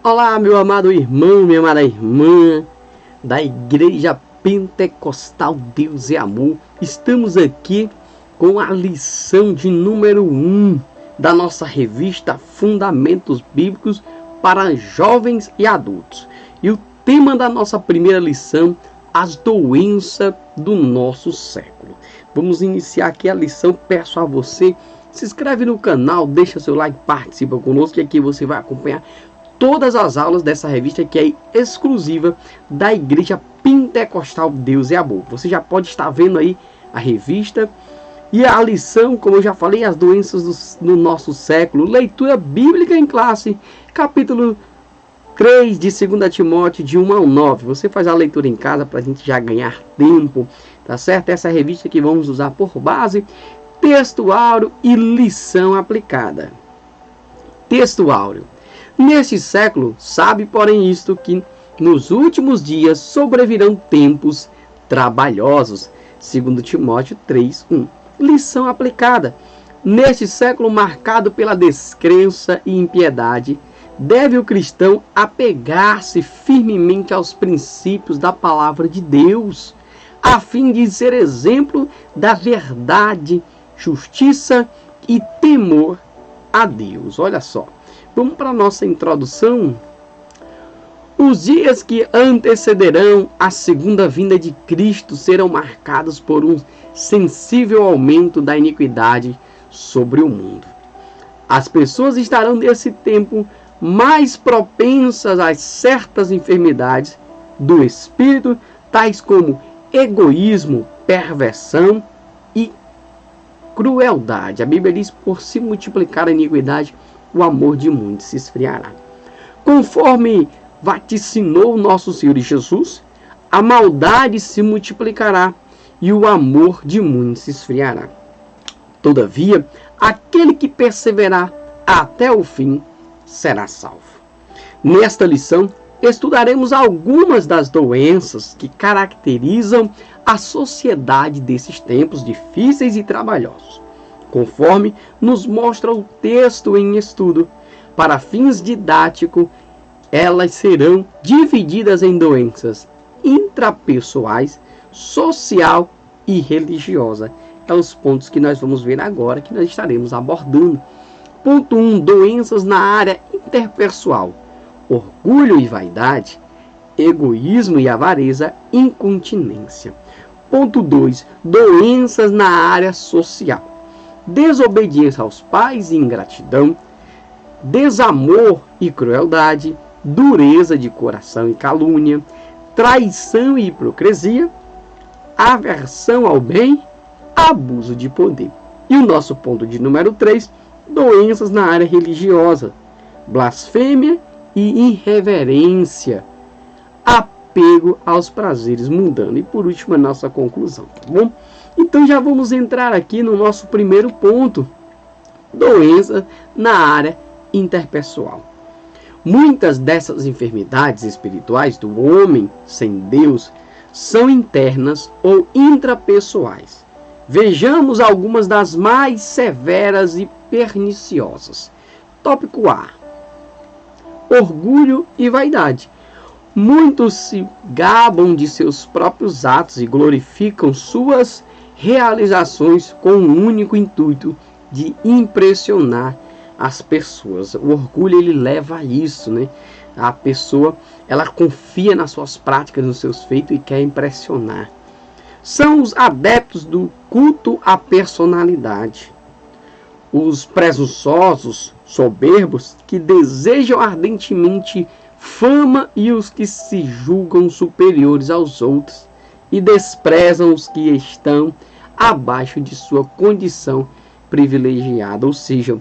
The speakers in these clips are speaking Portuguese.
Olá, meu amado irmão, minha amada irmã da Igreja Pentecostal Deus é Amor. Estamos aqui com a lição de número 1 da nossa revista Fundamentos Bíblicos para Jovens e Adultos. E o tema da nossa primeira lição, as doenças do nosso século. Vamos iniciar aqui a lição. Peço a você, se inscreve no canal, deixa seu like, participa conosco, que aqui você vai acompanhar todas as aulas dessa revista que é exclusiva da Igreja Pentecostal Deus é Amor. Você já pode estar vendo aí a revista e a lição, como eu já falei, as doenças do nosso século. Leitura bíblica em classe, capítulo 3 de 2 Timóteo, de 1 ao 9. Você faz a leitura em casa para a gente já ganhar tempo, tá certo? Essa revista que vamos usar por base, texto áureo e lição aplicada. Texto áureo. Neste século, sabe, porém, isto, que nos últimos dias sobrevirão tempos trabalhosos. 2 Timóteo 3:1. Lição aplicada. Neste século marcado pela descrença e impiedade, deve o cristão apegar-se firmemente aos princípios da palavra de Deus, a fim de ser exemplo da verdade, justiça e temor a Deus. Olha só. Vamos para a nossa introdução. Os dias que antecederão a segunda vinda de Cristo serão marcados por um sensível aumento da iniquidade sobre o mundo. As pessoas estarão nesse tempo mais propensas a certas enfermidades do espírito, tais como egoísmo, perversão e crueldade. A Bíblia diz: por se multiplicar a iniquidade, o amor de muitos se esfriará. Conforme vaticinou nosso Senhor Jesus, a maldade se multiplicará e o amor de muitos se esfriará. Todavia, aquele que perseverar até o fim será salvo. Nesta lição, estudaremos algumas das doenças que caracterizam a sociedade desses tempos difíceis e trabalhosos. Conforme nos mostra o texto em estudo, para fins didáticos, elas serão divididas em doenças intrapessoais, social e religiosa. É os pontos que nós vamos ver agora, que nós estaremos abordando. Ponto 1. Doenças na área interpessoal: orgulho e vaidade, egoísmo e avareza, incontinência. Ponto 2. Doenças na área social: desobediência aos pais e ingratidão, desamor e crueldade, dureza de coração e calúnia, traição e hipocrisia, aversão ao bem, abuso de poder. E o nosso ponto de número 3, doenças na área religiosa: blasfêmia e irreverência, apego aos prazeres mundanos. E por último, a nossa conclusão, tá bom? Então já vamos entrar aqui no nosso primeiro ponto: doença na área interpessoal. Muitas dessas enfermidades espirituais do homem sem Deus são internas ou intrapessoais. Vejamos algumas das mais severas e perniciosas. Tópico A: orgulho e vaidade. Muitos se gabam de seus próprios atos e glorificam suas realizações com o único intuito de impressionar as pessoas. O orgulho, ele leva a isso, né? A pessoa, ela confia nas suas práticas, nos seus feitos e quer impressionar. São os adeptos do culto à personalidade, os presunçosos, soberbos, que desejam ardentemente fama, e os que se julgam superiores aos outros e desprezam os que estão abaixo de sua condição privilegiada. Ou seja,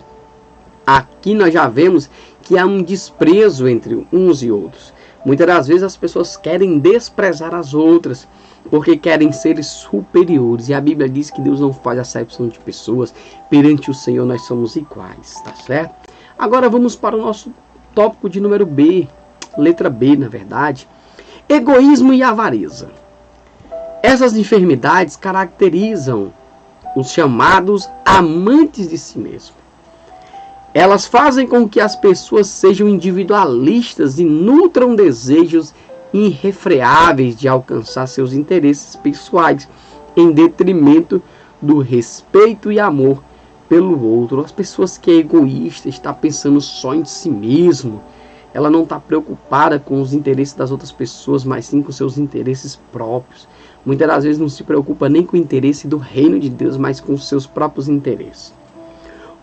aqui nós já vemos que há um desprezo entre uns e outros. Muitas das vezes as pessoas querem desprezar as outras porque querem ser superiores. E a Bíblia diz que Deus não faz acepção de pessoas. Perante o Senhor nós somos iguais, tá certo? Agora vamos para o nosso tópico de número B. Letra B, na verdade. Egoísmo e avareza. Essas enfermidades caracterizam os chamados amantes de si mesmo. Elas fazem com que as pessoas sejam individualistas e nutram desejos irrefreáveis de alcançar seus interesses pessoais, em detrimento do respeito e amor pelo outro. As pessoas que é egoísta, está pensando só em si mesmo, ela não está preocupada com os interesses das outras pessoas, mas sim com seus interesses próprios. Muitas das vezes não se preocupa nem com o interesse do reino de Deus, mas com os seus próprios interesses.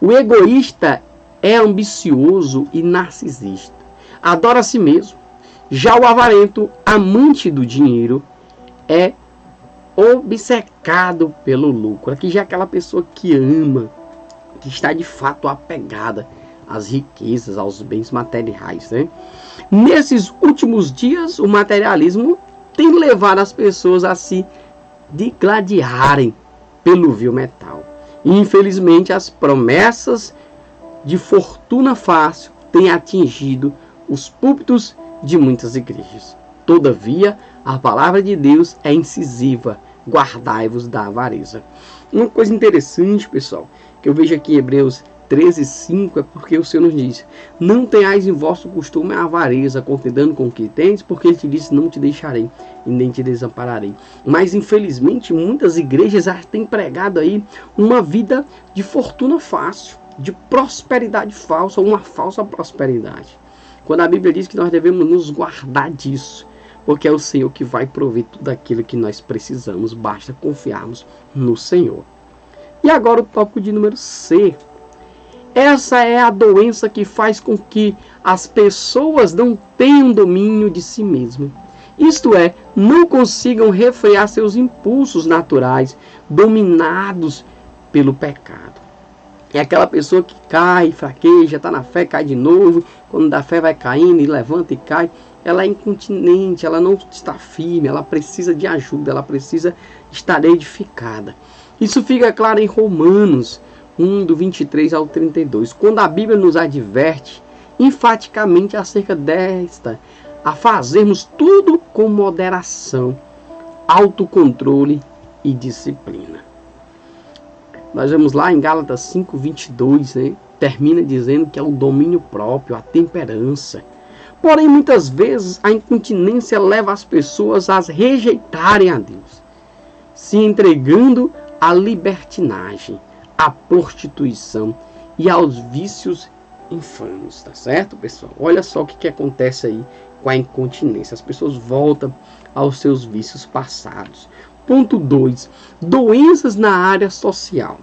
O egoísta é ambicioso e narcisista, adora a si mesmo. Já o avarento, amante do dinheiro, é obcecado pelo lucro. Aqui já é aquela pessoa que ama, que está de fato apegada às riquezas, aos bens materiais, né? Nesses últimos dias, o materialismo tem levado as pessoas a se digladiarem pelo vil metal. E, infelizmente, as promessas de fortuna fácil têm atingido os púlpitos de muitas igrejas. Todavia, a palavra de Deus é incisiva: guardai-vos da avareza. Uma coisa interessante, pessoal, que eu vejo aqui em Hebreus 13:5, é porque o Senhor nos diz: não tenhais em vosso costume a avareza, contendendo com o que tens, porque Ele te disse: não te deixarei e nem te desampararei. Mas, infelizmente, muitas igrejas têm pregado aí uma vida de fortuna fácil, de prosperidade falsa, uma falsa prosperidade. Quando a Bíblia diz que nós devemos nos guardar disso, porque é o Senhor que vai prover tudo aquilo que nós precisamos, basta confiarmos no Senhor. E agora o tópico de número C. Essa é a doença que faz com que as pessoas não tenham domínio de si mesmas. Isto é, não consigam refrear seus impulsos naturais, dominados pelo pecado. É aquela pessoa que cai, fraqueja, está na fé, cai de novo. Quando da fé vai caindo e levanta e cai. Ela é incontinente, ela não está firme, ela precisa de ajuda, ela precisa estar edificada. Isso fica claro em Romanos 1, do 23 ao 32, quando a Bíblia nos adverte enfaticamente acerca desta, a fazermos tudo com moderação, autocontrole e disciplina. Nós vemos lá em Gálatas 5, 22, né? Termina dizendo que é o domínio próprio, a temperança. Porém, muitas vezes, a incontinência leva as pessoas a rejeitarem a Deus, se entregando à libertinagem, à prostituição e aos vícios infames, tá certo, pessoal? Olha só o que acontece aí com a incontinência. As pessoas voltam aos seus vícios passados. Ponto 2. Doenças na área social.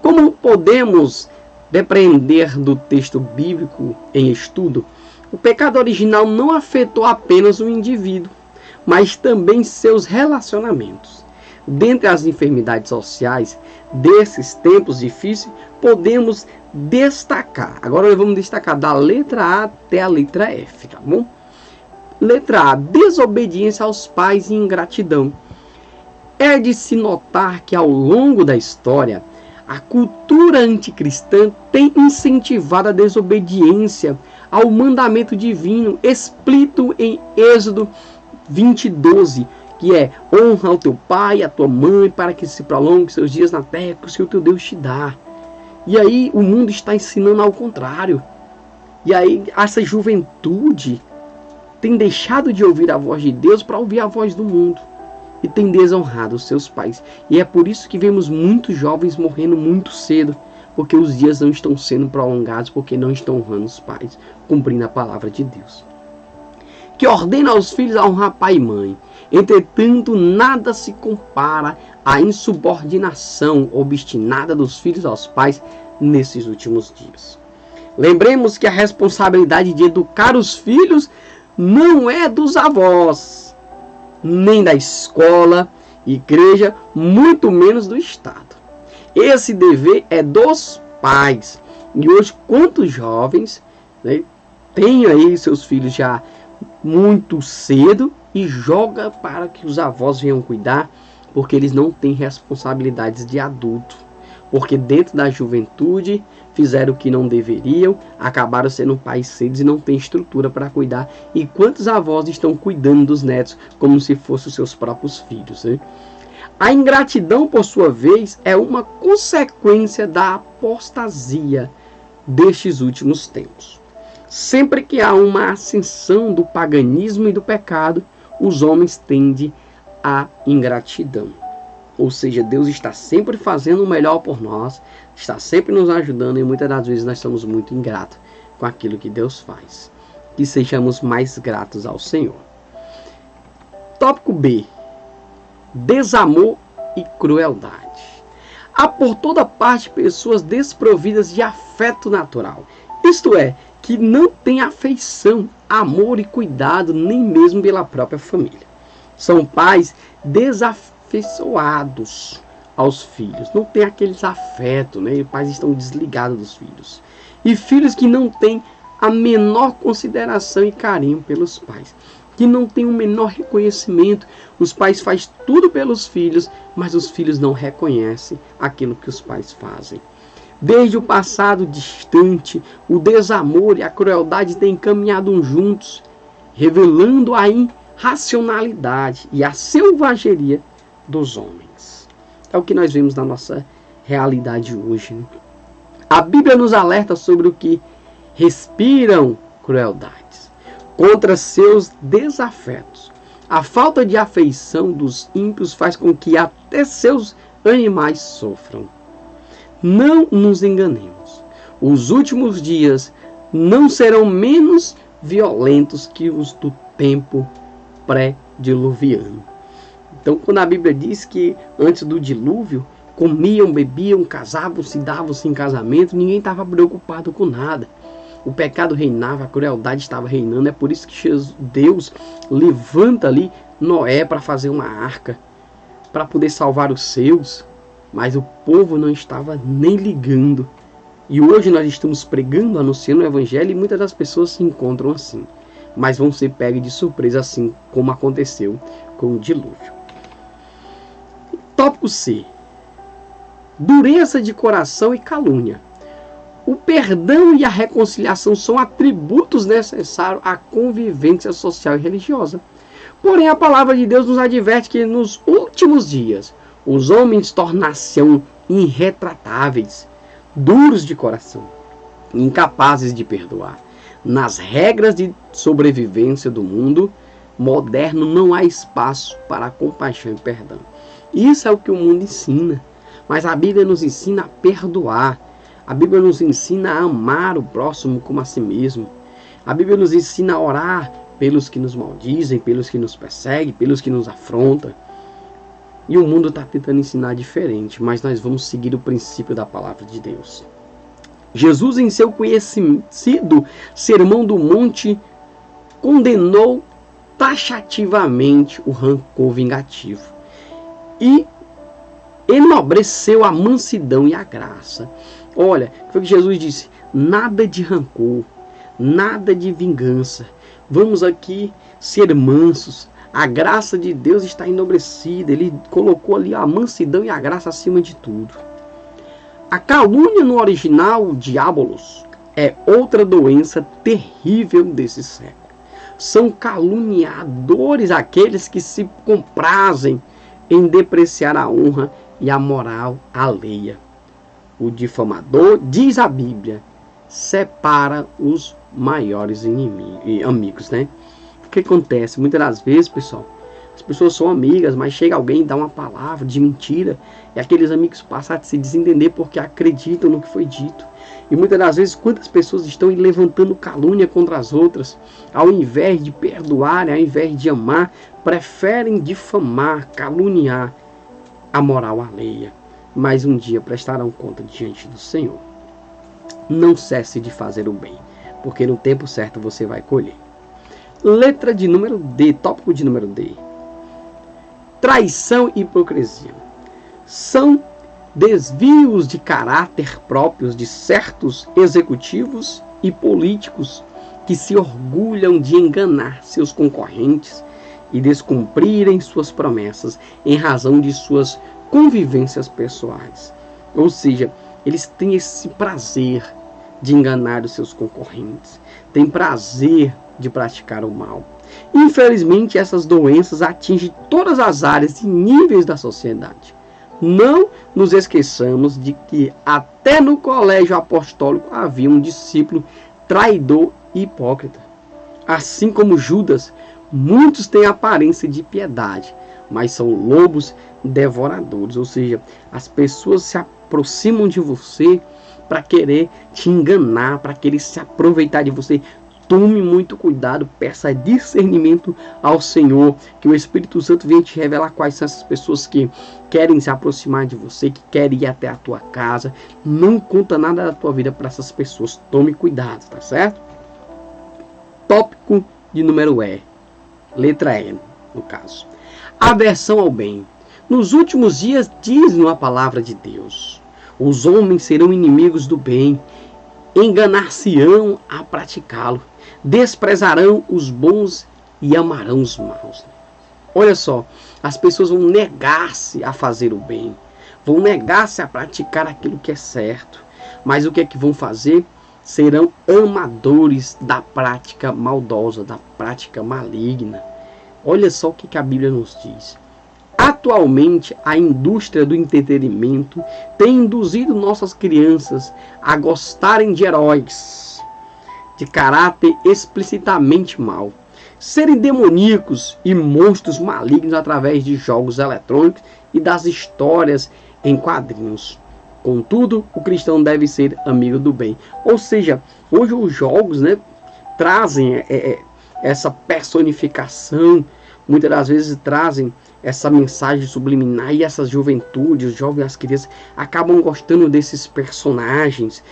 Como podemos depreender do texto bíblico em estudo, o pecado original não afetou apenas o indivíduo, mas também seus relacionamentos. Dentre as enfermidades sociais desses tempos difíceis, podemos destacar. Agora nós vamos destacar da letra A até a letra F, tá bom? Letra A, desobediência aos pais e ingratidão. É de se notar que ao longo da história, a cultura anticristã tem incentivado a desobediência ao mandamento divino explícito em Êxodo 20:12, que é: honra ao teu pai e à tua mãe para que se prolongue seus dias na terra que o Senhor teu Deus te dá. E aí o mundo está ensinando ao contrário. E aí essa juventude tem deixado de ouvir a voz de Deus para ouvir a voz do mundo. E tem desonrado os seus pais. E é por isso que vemos muitos jovens morrendo muito cedo. Porque os dias não estão sendo prolongados, porque não estão honrando os pais, cumprindo a palavra de Deus. Que ordena aos filhos a honrar pai e mãe. Entretanto, nada se compara à insubordinação obstinada dos filhos aos pais nesses últimos dias. Lembremos que a responsabilidade de educar os filhos não é dos avós, nem da escola, igreja, muito menos do Estado. Esse dever é dos pais. E hoje, quantos jovens, né, têm aí seus filhos já muito cedo e joga para que os avós venham cuidar, porque eles não têm responsabilidades de adulto. Porque dentro da juventude fizeram o que não deveriam, acabaram sendo pais cedos e não têm estrutura para cuidar. E quantos avós estão cuidando dos netos como se fossem os seus próprios filhos, né? A ingratidão, por sua vez, é uma consequência da apostasia destes últimos tempos. Sempre que há uma ascensão do paganismo e do pecado, os homens tendem à ingratidão. Ou seja, Deus está sempre fazendo o melhor por nós, está sempre nos ajudando e muitas das vezes nós somos muito ingratos com aquilo que Deus faz. Que sejamos mais gratos ao Senhor. Tópico B. Desamor e crueldade. Há por toda parte pessoas desprovidas de afeto natural. Isto é, que não têm afeição, amor e cuidado nem mesmo pela própria família. São pais desafeiçoados aos filhos. Não tem aqueles afetos, né? Os pais estão desligados dos filhos. E filhos que não têm a menor consideração e carinho pelos pais. Que não têm o menor reconhecimento. Os pais fazem tudo pelos filhos, mas os filhos não reconhecem aquilo que os pais fazem. Desde o passado distante, o desamor e a crueldade têm caminhado juntos, revelando a irracionalidade e a selvageria dos homens. É o que nós vemos na nossa realidade hoje, né? A Bíblia nos alerta sobre o que respiram crueldades, contra seus desafetos. A falta de afeição dos ímpios faz com que até seus animais sofram. Não nos enganemos. Os últimos dias não serão menos violentos que os do tempo pré-diluviano. Então, quando a Bíblia diz que antes do dilúvio, comiam, bebiam, casavam-se, davam-se em casamento, ninguém estava preocupado com nada. O pecado reinava, a crueldade estava reinando. É por isso que Deus levanta ali Noé para fazer uma arca, para poder salvar os seus. Mas o povo não estava nem ligando. E hoje nós estamos pregando, anunciando o Evangelho, e muitas das pessoas se encontram assim. Mas vão ser pegas de surpresa, assim como aconteceu com o dilúvio. Tópico C. Dureza de coração e calúnia. O perdão e a reconciliação são atributos necessários à convivência social e religiosa. Porém, a palavra de Deus nos adverte que nos últimos dias os homens tornar-se-ão irretratáveis, duros de coração, incapazes de perdoar. Nas regras de sobrevivência do mundo moderno não há espaço para compaixão e perdão. Isso é o que o mundo ensina. Mas a Bíblia nos ensina a perdoar. A Bíblia nos ensina a amar o próximo como a si mesmo. A Bíblia nos ensina a orar pelos que nos maldizem, pelos que nos perseguem, pelos que nos afrontam. E o mundo está tentando ensinar diferente, mas nós vamos seguir o princípio da palavra de Deus. Jesus, em seu conhecido Sermão do Monte, condenou taxativamente o rancor vingativo e enobreceu a mansidão e a graça. Olha, foi o que Jesus disse: nada de rancor, nada de vingança. Vamos aqui ser mansos. A graça de Deus está enobrecida. Ele colocou ali a mansidão e a graça acima de tudo. A calúnia no original, diabolos, é outra doença terrível desse século. São caluniadores aqueles que se comprazem em depreciar a honra e a moral alheia. O difamador, diz a Bíblia, separa os maiores amigos, né? O que acontece? Muitas das vezes, pessoal, as pessoas são amigas, mas chega alguém e dá uma palavra de mentira, e aqueles amigos passam a se desentender porque acreditam no que foi dito. E muitas das vezes, quantas pessoas estão levantando calúnia contra as outras, ao invés de perdoar, ao invés de amar, preferem difamar, caluniar a moral alheia. Mas um dia prestarão conta diante do Senhor. Não cesse de fazer o bem, porque no tempo certo você vai colher. Letra de número D, tópico de número D. Traição e hipocrisia. São desvios de caráter próprios de certos executivos e políticos que se orgulham de enganar seus concorrentes e descumprirem suas promessas em razão de suas convivências pessoais. Ou seja, eles têm esse prazer de enganar os seus concorrentes, têm prazer de praticar o mal. Infelizmente, essas doenças atingem todas as áreas e níveis da sociedade. Não nos esqueçamos de que até no colégio apostólico havia um discípulo traidor e hipócrita. Assim como Judas, muitos têm aparência de piedade, mas são lobos devoradores. Ou seja, as pessoas se aproximam de você para querer te enganar, para querer se aproveitar de você. Tome muito cuidado, peça discernimento ao Senhor, que o Espírito Santo venha te revelar quais são essas pessoas que querem se aproximar de você, que querem ir até a tua casa. Não conta nada da tua vida para essas pessoas. Tome cuidado, tá certo? Tópico de número E. Letra E, no caso. Aversão ao bem. Nos últimos dias, diz-nos a palavra de Deus, os homens serão inimigos do bem, enganar-se-ão a praticá-lo, desprezarão os bons e amarão os maus. Olha só, as pessoas vão negar-se a fazer o bem, vão negar-se a praticar aquilo que é certo, mas o que é que vão fazer? Serão amadores da prática maldosa, da prática maligna. Olha só o que a Bíblia nos diz. Atualmente, a indústria do entretenimento tem induzido nossas crianças a gostarem de heróis de caráter explicitamente mau, serem demoníacos e monstros malignos através de jogos eletrônicos e das histórias em quadrinhos. Contudo, o cristão deve ser amigo do bem. Ou seja, hoje os jogos, trazem essa personificação, muitas das vezes trazem essa mensagem subliminar, e essas juventudes, os jovens, as crianças acabam gostando desses personagens,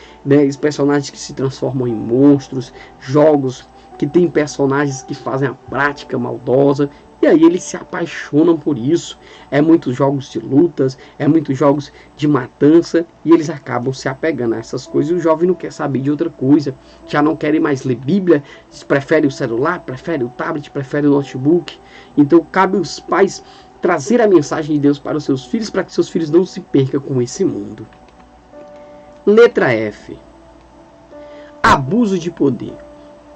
os personagens que se transformam em monstros, jogos que tem personagens que fazem a prática maldosa, e aí eles se apaixonam por isso. É muitos jogos de lutas, é muitos jogos de matança, e eles acabam se apegando a essas coisas, e o jovem não quer saber de outra coisa, já não querem mais ler Bíblia, prefere o celular, prefere o tablet, prefere o notebook. Então cabe aos pais trazer a mensagem de Deus para os seus filhos, para que seus filhos não se percam com esse mundo. Letra F. Abuso de poder.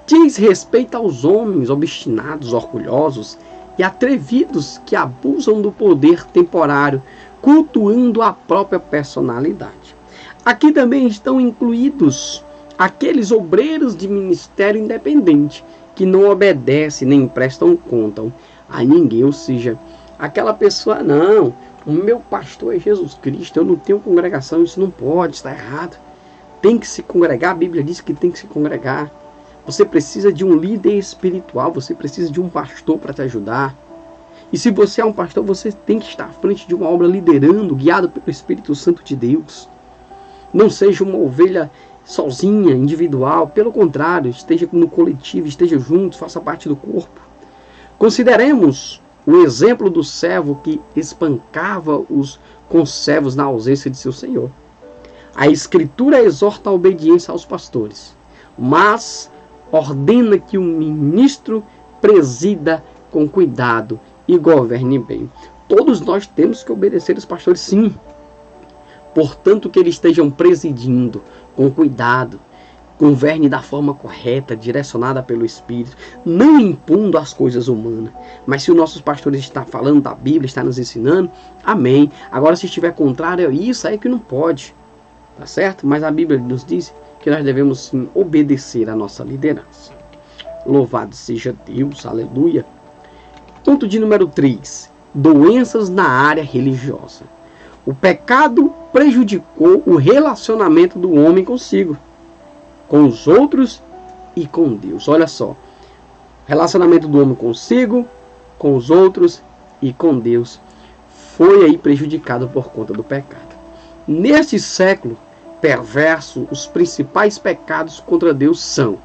Diz respeito aos homens obstinados, orgulhosos e atrevidos que abusam do poder temporário, cultuando a própria personalidade. Aqui também estão incluídos aqueles obreiros de ministério independente que não obedecem nem prestam conta a ninguém. Ou seja, aquela pessoa, não, o meu pastor é Jesus Cristo, eu não tenho congregação, isso não pode, está errado. Tem que se congregar, a Bíblia diz que tem que se congregar. Você precisa de um líder espiritual, você precisa de um pastor para te ajudar. E se você é um pastor, você tem que estar à frente de uma obra liderando, guiado pelo Espírito Santo de Deus. Não seja uma ovelha sozinha, individual, pelo contrário, esteja no coletivo, esteja junto, faça parte do corpo. Consideremos o exemplo do servo que espancava os conservos na ausência de seu senhor. A Escritura exorta a obediência aos pastores, mas ordena que o ministro presida com cuidado e governe bem. Todos nós temos que obedecer os pastores, sim. Portanto, que eles estejam presidindo com cuidado, governe da forma correta, direcionada pelo Espírito, não impondo as coisas humanas. Mas se os nossos pastores estão falando da Bíblia, estão nos ensinando, amém. Agora, se estiver contrário a isso, aí que não pode, tá certo? Mas a Bíblia nos diz que nós devemos sim obedecer à nossa liderança. Louvado seja Deus, aleluia. Ponto de número 3. Doenças na área religiosa. O pecado prejudicou o relacionamento do homem consigo, com os outros e com Deus. Olha só, relacionamento do homem consigo, com os outros e com Deus foi aí prejudicado por conta do pecado. Neste século perverso, os principais pecados contra Deus são.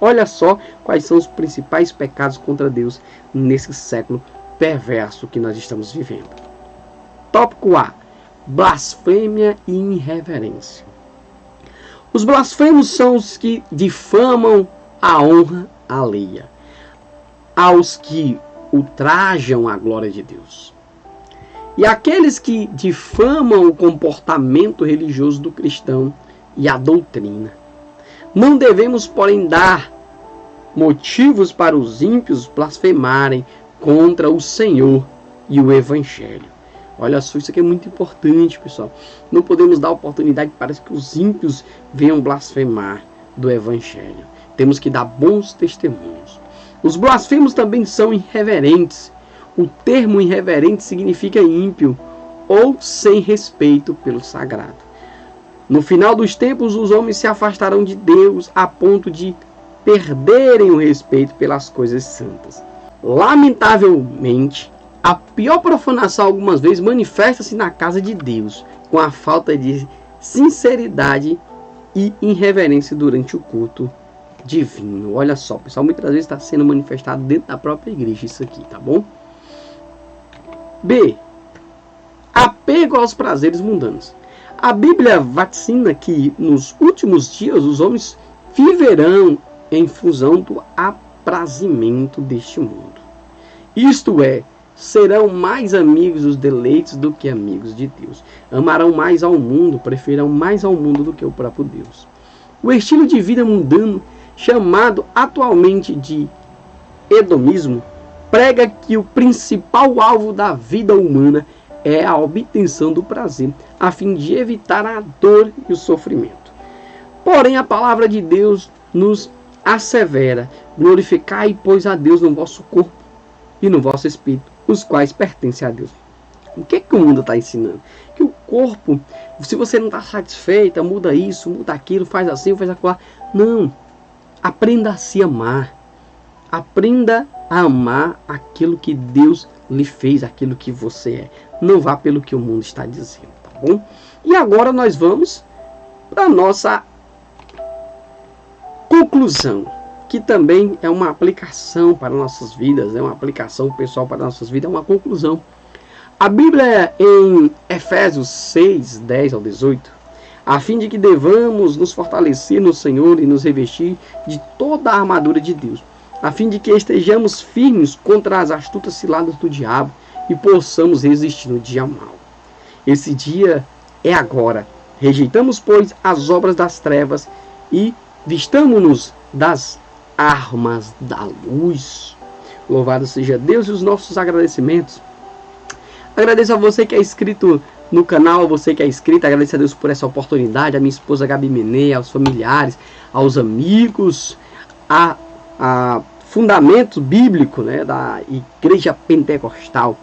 Olha só quais são os principais pecados contra Deus nesse século perverso que nós estamos vivendo. Tópico A. Blasfêmia e irreverência. Os blasfemos são os que difamam a honra alheia, aos que ultrajam a glória de Deus. E aqueles que difamam o comportamento religioso do cristão e a doutrina. Não devemos, porém, dar motivos para os ímpios blasfemarem contra o Senhor e o Evangelho. Olha só, isso aqui é muito importante, pessoal. Não podemos dar oportunidade para que os ímpios venham blasfemar do Evangelho. Temos que dar bons testemunhos. Os blasfemos também são irreverentes. O termo irreverente significa ímpio ou sem respeito pelo sagrado. No final dos tempos, os homens se afastarão de Deus a ponto de perderem o respeito pelas coisas santas. Lamentavelmente, a pior profanação algumas vezes manifesta-se na casa de Deus, com a falta de sinceridade e irreverência durante o culto divino. Olha só, pessoal, muitas vezes está sendo manifestado dentro da própria igreja isso aqui, tá bom? B. Apego aos prazeres mundanos. A Bíblia vaticina que nos últimos dias os homens viverão em função do aprazimento deste mundo. Isto é, serão mais amigos dos deleites do que amigos de Deus. Amarão mais ao mundo, preferirão mais ao mundo do que o próprio Deus. O estilo de vida mundano, chamado atualmente de hedonismo, prega que o principal alvo da vida humana é a obtenção do prazer, a fim de evitar a dor e o sofrimento. Porém, a palavra de Deus nos assevera: glorificai, pois, a Deus no vosso corpo e no vosso espírito, os quais pertencem a Deus. O que o mundo está ensinando? Que o corpo, se você não está satisfeita, muda isso, muda aquilo, faz assim, faz aquilo. Não. Aprenda a se amar. Aprenda a amar aquilo que Deus lhe fez, aquilo que você é. Não vá pelo que o mundo está dizendo, tá bom? E agora nós vamos para a nossa conclusão, que também é uma aplicação para nossas vidas, é uma aplicação pessoal para nossas vidas, é uma conclusão. A Bíblia em Efésios 6, 10 ao 18, a fim de que devamos nos fortalecer no Senhor e nos revestir de toda a armadura de Deus, a fim de que estejamos firmes contra as astutas ciladas do diabo e possamos resistir no dia mau. Esse dia é agora. Rejeitamos, pois, as obras das trevas e vistamo-nos das armas da luz. Louvado seja Deus e os nossos agradecimentos. Agradeço a você que é inscrito no canal, a você que é inscrito. Agradeço a Deus por essa oportunidade, a minha esposa Gabi Menê, aos familiares, aos amigos, a fundamento bíblico, né, da Igreja Pentecostal.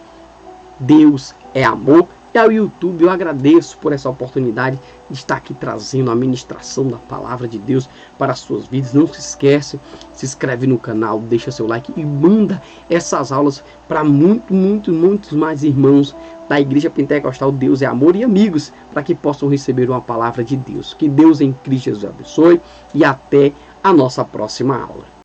Deus é amor. E ao YouTube eu agradeço por essa oportunidade de estar aqui trazendo a ministração da palavra de Deus para as suas vidas. Não se esquece, se inscreve no canal, deixa seu like e manda essas aulas para muitos mais irmãos da Igreja Pentecostal Deus é Amor e amigos, para que possam receber uma palavra de Deus. Que Deus em Cristo Jesus abençoe e até a nossa próxima aula.